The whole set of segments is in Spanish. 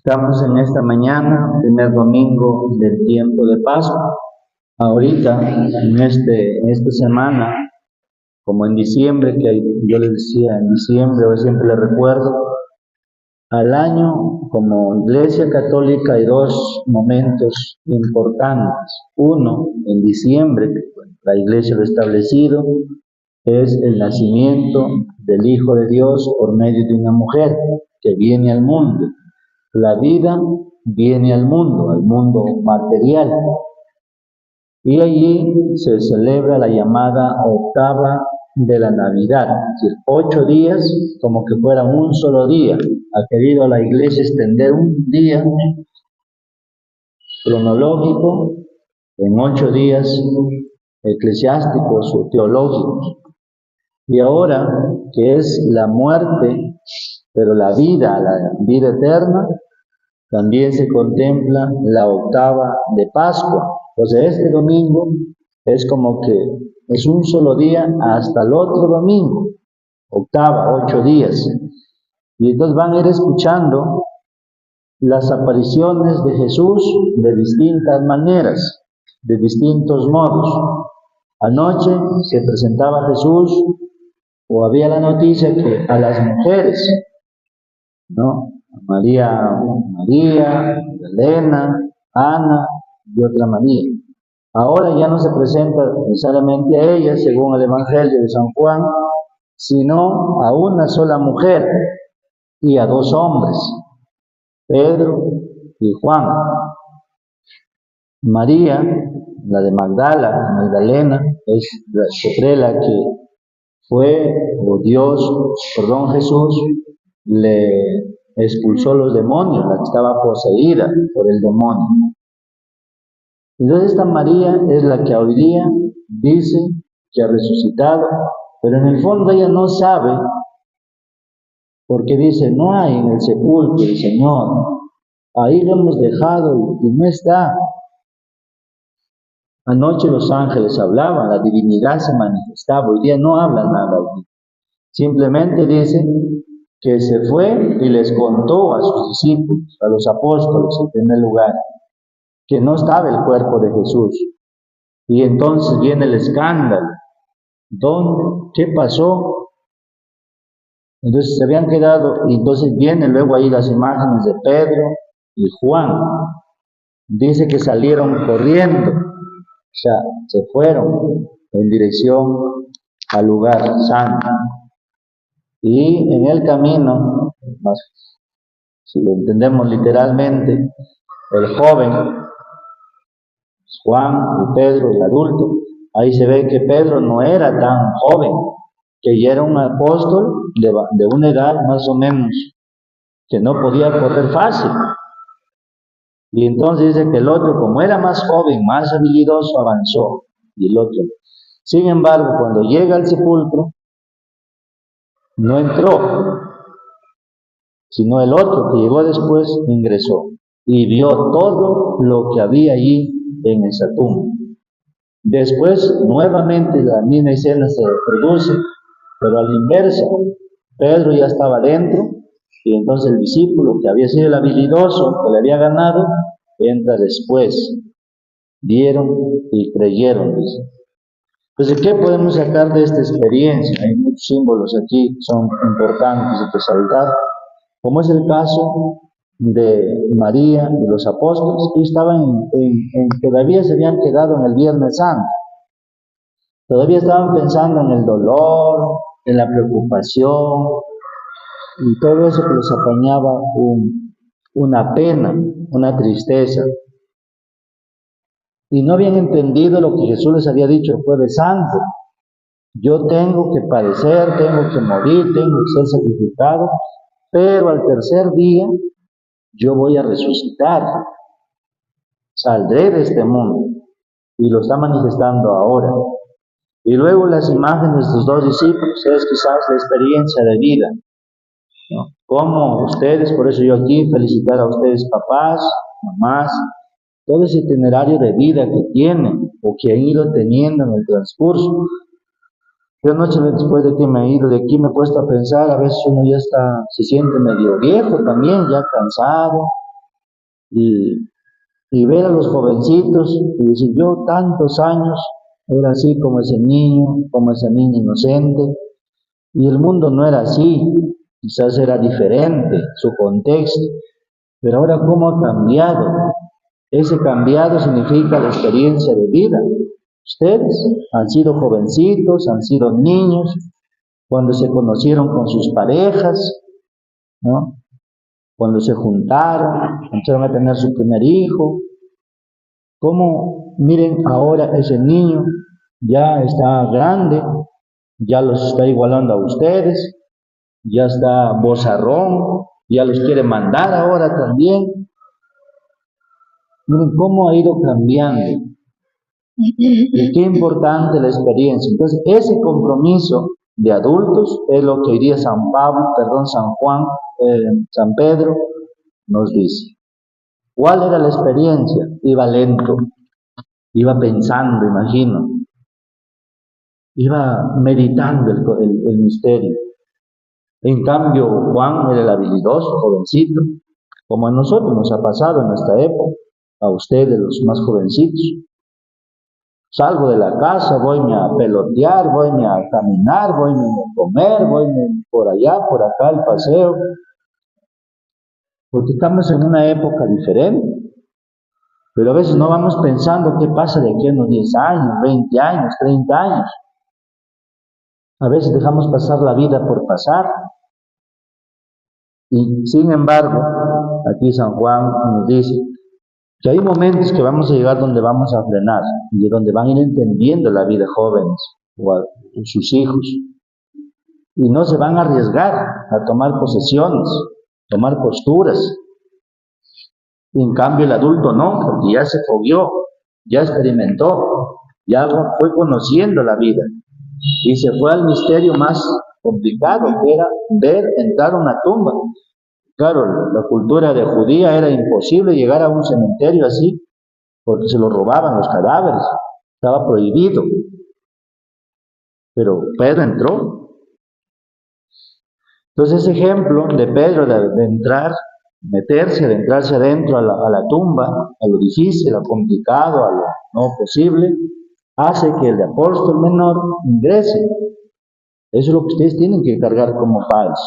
Estamos en esta mañana, primer domingo del tiempo de Pascua. Ahorita, en esta semana, como en diciembre, que yo les decía, en diciembre, hoy siempre les recuerdo, al año, como Iglesia Católica, hay dos momentos importantes. Uno, en diciembre, que la Iglesia lo ha establecido, es el nacimiento del Hijo de Dios por medio de una mujer que viene al mundo. La vida viene al mundo material. Y allí se celebra la llamada octava de la Navidad, es decir, 8 días como que fueran un solo día. Ha querido la Iglesia extender un día cronológico en 8 días eclesiásticos o teológicos. Y ahora, que es la muerte, pero la vida eterna, también se contempla la octava de Pascua. O sea, este domingo es como que es un solo día hasta el otro domingo, octava, 8 días. Y entonces van a ir escuchando las apariciones de Jesús de distintas maneras, de distintos modos. Anoche se presentaba Jesús, o había la noticia que a las mujeres, ¿no? María, Elena, Ana y otra María. Ahora ya no se presenta necesariamente a ella, según el Evangelio de San Juan, sino a una sola mujer y a 2 hombres, Pedro y Juan. María, la de Magdalena, se cree la que fue, Jesús le expulsó los demonios, la que estaba poseída por el demonio. Entonces esta María es la que hoy día dice que ha resucitado, pero en el fondo ella no sabe, porque dice, no hay en el sepulcro el Señor, ahí lo hemos dejado y no está. Anoche los ángeles hablaban, la divinidad se manifestaba, hoy día no habla nada. Simplemente dice que se fue y les contó a sus discípulos, a los apóstoles en primer lugar, que no estaba el cuerpo de Jesús. Y entonces viene el escándalo. ¿Dónde? ¿Qué pasó? Entonces se habían quedado, y entonces vienen luego ahí las imágenes de Pedro y Juan. Dice que salieron corriendo, o sea, se fueron en dirección al lugar santo. Y en el camino, si lo entendemos literalmente, el joven, Juan y Pedro, el adulto, ahí se ve que Pedro no era tan joven, que ya era un apóstol de una edad más o menos, que no podía correr fácil. Y entonces dice que el otro, como era más joven, más habilidoso, avanzó, y el otro. Sin embargo, cuando llega al sepulcro, no entró, sino el otro que llegó después ingresó y vio todo lo que había allí en esa tumba. Después, nuevamente, la misma escena se produce, pero a la inversa. Pedro ya estaba dentro, y entonces el discípulo, que había sido el habilidoso, que le había ganado, entra después. Vieron y creyeron, dice. Entonces, ¿qué podemos sacar de esta experiencia? Hay muchos símbolos aquí, son importantes de resaltar, como es el caso de María, de los apóstoles, que estaban todavía se habían quedado en el Viernes Santo. Todavía estaban pensando en el dolor, en la preocupación, y todo eso que les apañaba una pena, una tristeza. Y no habían entendido lo que Jesús les había dicho el Jueves Santo. Yo tengo que padecer, tengo que morir, tengo que ser sacrificado, pero al tercer día yo voy a resucitar. Saldré de este mundo. Y lo está manifestando ahora. Y luego las imágenes de los 2 discípulos es quizás la experiencia de vida, ¿no? Como ustedes, por eso yo aquí felicitar a ustedes papás, mamás, todo ese itinerario de vida que tienen o que han ido teniendo en el transcurso. Yo anoche después de que me he ido de aquí me he puesto a pensar, a veces uno ya se siente medio viejo también, ya cansado, y, y ver a los jovencitos y decir, yo tantos años era así como ese niño, como esa niña inocente, y el mundo no era así, quizás era diferente su contexto, pero ahora cómo ha cambiado. Ese cambiado significa la experiencia de vida. Ustedes han sido jovencitos, han sido niños, cuando se conocieron con sus parejas, ¿no? Cuando se juntaron, empezaron a tener su primer hijo. ¿Cómo? Miren ahora ese niño ya está grande, ya los está igualando a ustedes, ya está bozarrón, ya los quiere mandar ahora también. Miren cómo ha ido cambiando. Y qué importante la experiencia. Entonces, ese compromiso de adultos es lo que hoy día San Juan, San Pedro nos dice. ¿Cuál era la experiencia? Iba lento, iba pensando, imagino, iba meditando el misterio. En cambio, Juan era el habilidoso, jovencito, como a nosotros nos ha pasado en nuestra época, a ustedes los más jovencitos. Salgo de la casa, voy a pelotear, voy a caminar, voy a comer, voy por allá, por acá, al paseo. Porque estamos en una época diferente. Pero a veces no vamos pensando qué pasa de aquí a unos 10 años, 20 años, 30 años. A veces dejamos pasar la vida por pasar. Y sin embargo, aquí San Juan nos dice que hay momentos que vamos a llegar donde vamos a frenar y donde van a ir entendiendo la vida jóvenes o a sus hijos. Y no se van a arriesgar a tomar posesiones, tomar posturas. Y en cambio el adulto no, porque ya se fogueó, ya experimentó, ya fue conociendo la vida. Y se fue al misterio más complicado, que era ver entrar a una tumba. Claro, la cultura de judía era imposible llegar a un cementerio así, porque se lo robaban los cadáveres, estaba prohibido. Pero Pedro entró. Entonces ese ejemplo de Pedro de entrar, meterse, de entrarse adentro a la tumba, a lo difícil, a lo complicado, a lo no posible, hace que el apóstol menor ingrese. Eso es lo que ustedes tienen que cargar como padres.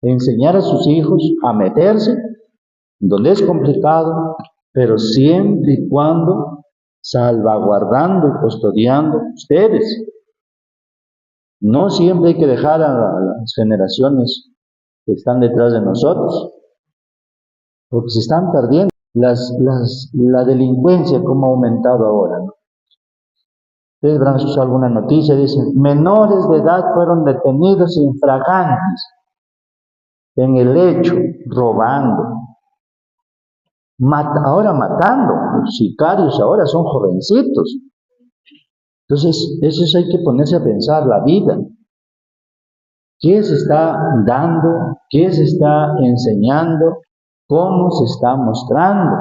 Enseñar a sus hijos a meterse donde es complicado, pero siempre y cuando salvaguardando y custodiando ustedes. No siempre hay que dejar a las generaciones que están detrás de nosotros, porque se están perdiendo. La delincuencia, como ha aumentado ahora, ¿no? Ustedes habrán escuchado alguna noticia, dicen, menores de edad fueron detenidos infragantes en el hecho, robando, ahora matando. Los sicarios ahora son jovencitos. Entonces, eso hay que ponerse a pensar, la vida. ¿Qué se está dando? ¿Qué se está enseñando? ¿Cómo se está mostrando?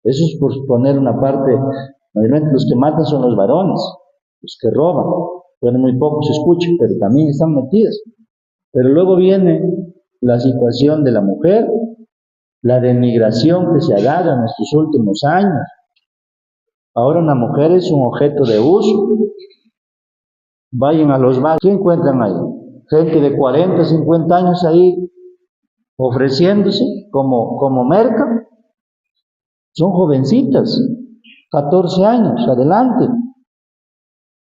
Eso es por poner una parte. Mayormente los que matan son los varones, los que roban. Bueno, muy poco se escucha, pero también están metidos. Pero luego viene la situación de la mujer, la denigración que se ha dado en estos últimos años. Ahora una mujer es un objeto de uso. Vayan a los bares, ¿qué encuentran ahí? Gente de 40, 50 años ahí ofreciéndose como merca. Son jovencitas, 14 años, adelante,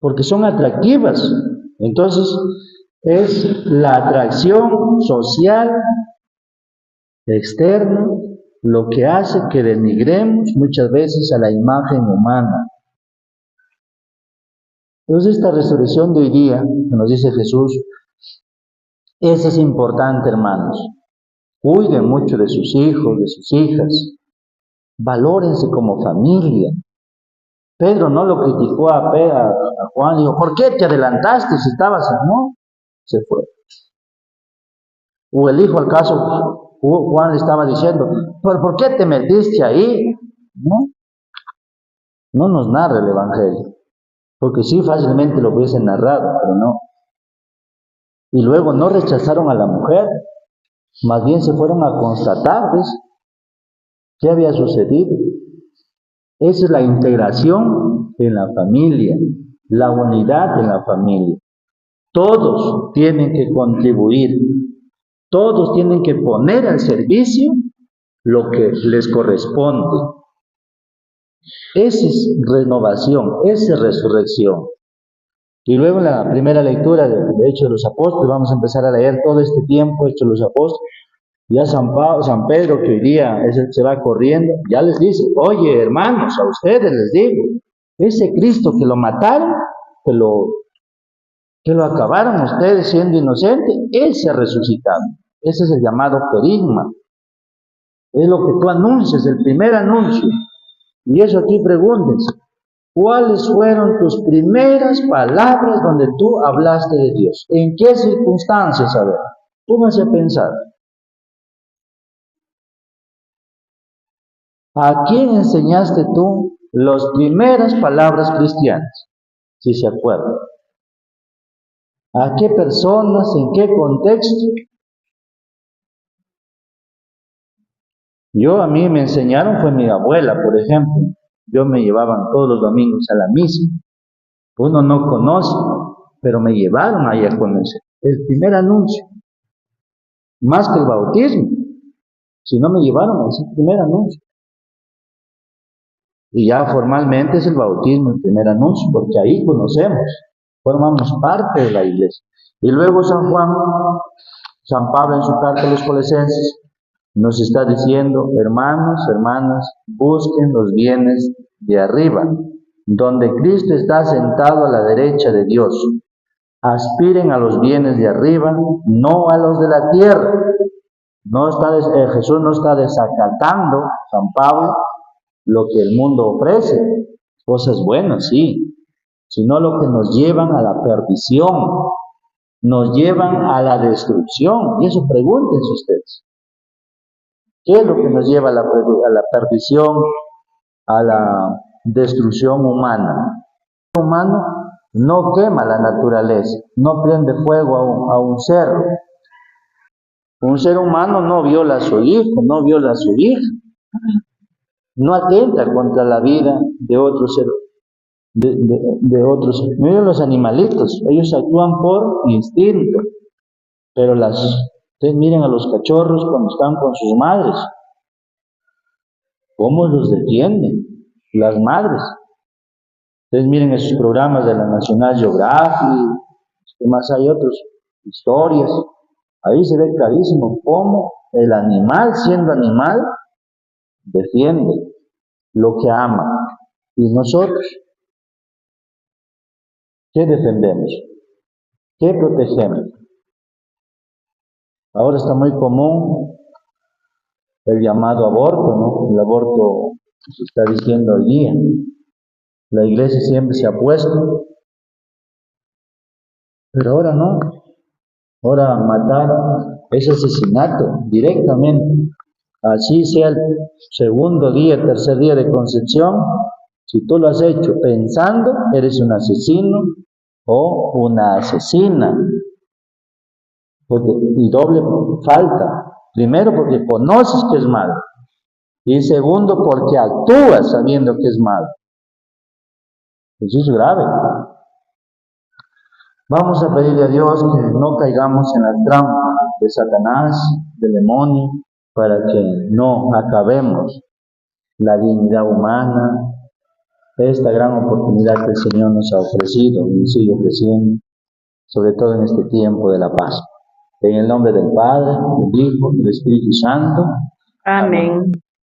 porque son atractivas. Entonces, es la atracción social externa lo que hace que denigremos muchas veces a la imagen humana. Entonces, esta resurrección de hoy día, que nos dice Jesús, eso es importante, hermanos. Cuiden mucho de sus hijos, de sus hijas. Valórense como familia. Pedro no lo criticó a Juan, dijo, ¿por qué te adelantaste si estabas? No, se fue. O el hijo, al caso, Juan le estaba diciendo, ¿pero por qué te metiste ahí? No nos narra el Evangelio, porque sí fácilmente lo hubiesen narrado, pero no. Y luego no rechazaron a la mujer, más bien se fueron a constatar, ¿ves? ¿Qué había sucedido? Esa es la integración en la familia, la unidad en la familia. Todos tienen que contribuir, todos tienen que poner al servicio lo que les corresponde. Esa es renovación, esa es resurrección. Y luego en la primera lectura de Hechos de los Apóstoles, vamos a empezar a leer todo este tiempo, Hechos de los Apóstoles. Ya San Pedro, que hoy día se va corriendo, ya les dice: oye, hermanos, a ustedes les digo, ese Cristo que lo mataron, que lo acabaron ustedes siendo inocentes, Él se ha resucitado. Ese es el llamado querigma. Es lo que tú anuncias, el primer anuncio. Y eso aquí pregúntense: ¿cuáles fueron tus primeras palabras donde tú hablaste de Dios? ¿En qué circunstancias? A ver, pónganse a pensar. ¿A quién enseñaste tú las primeras palabras cristianas? Si se acuerdan. ¿A qué personas? ¿En qué contexto? A mí me enseñaron, fue mi abuela, por ejemplo. Me llevaban todos los domingos a la misa. Uno no conoce, pero me llevaron ahí a conocer. El primer anuncio, más que el bautismo, si no me llevaron a ese primer anuncio. Y ya formalmente es el bautismo el primer anuncio, porque ahí conocemos, formamos parte de la iglesia. Y luego San Pablo en su carta a los Colosenses nos está diciendo: hermanos, hermanas, busquen los bienes de arriba, donde Cristo está sentado a la derecha de Dios. Aspiren a los bienes de arriba, no a los de la tierra. Jesús no está desacatando, San Pablo, lo que el mundo ofrece, cosas buenas, sí, sino lo que nos llevan a la perdición, nos llevan a la destrucción. Y eso pregúntense ustedes. ¿Qué es lo que nos lleva a la perdición, a la destrucción humana? El ser humano no quema la naturaleza, no prende fuego a un cerro. Un ser humano no viola a su hijo, no viola a su hija, no atenta contra la vida de otros seres. Miren los animalitos, ellos actúan por instinto, pero ustedes miren a los cachorros cuando están con sus madres, cómo los defienden las madres. Ustedes miren esos programas de la National Geographic, que más hay otras historias, ahí se ve clarísimo cómo el animal, siendo animal, defiende lo que ama. Y nosotros, ¿qué defendemos? ¿Qué protegemos? Ahora está muy común el llamado aborto, ¿no? El aborto se está diciendo hoy día. La iglesia siempre se ha puesto, pero ahora no. Ahora matar es asesinato directamente. Así sea el segundo día, tercer día de concepción, si tú lo has hecho pensando, eres un asesino o una asesina. Y doble falta. Primero, porque conoces que es malo. Y segundo, porque actúas sabiendo que es malo. Eso es grave. Vamos a pedirle a Dios que no caigamos en la trampa de Satanás, del demonio, para que no acabemos la dignidad humana, esta gran oportunidad que el Señor nos ha ofrecido y sigue ofreciendo, sobre todo en este tiempo de la Pascua. En el nombre del Padre, del Hijo y del Espíritu Santo. Amén.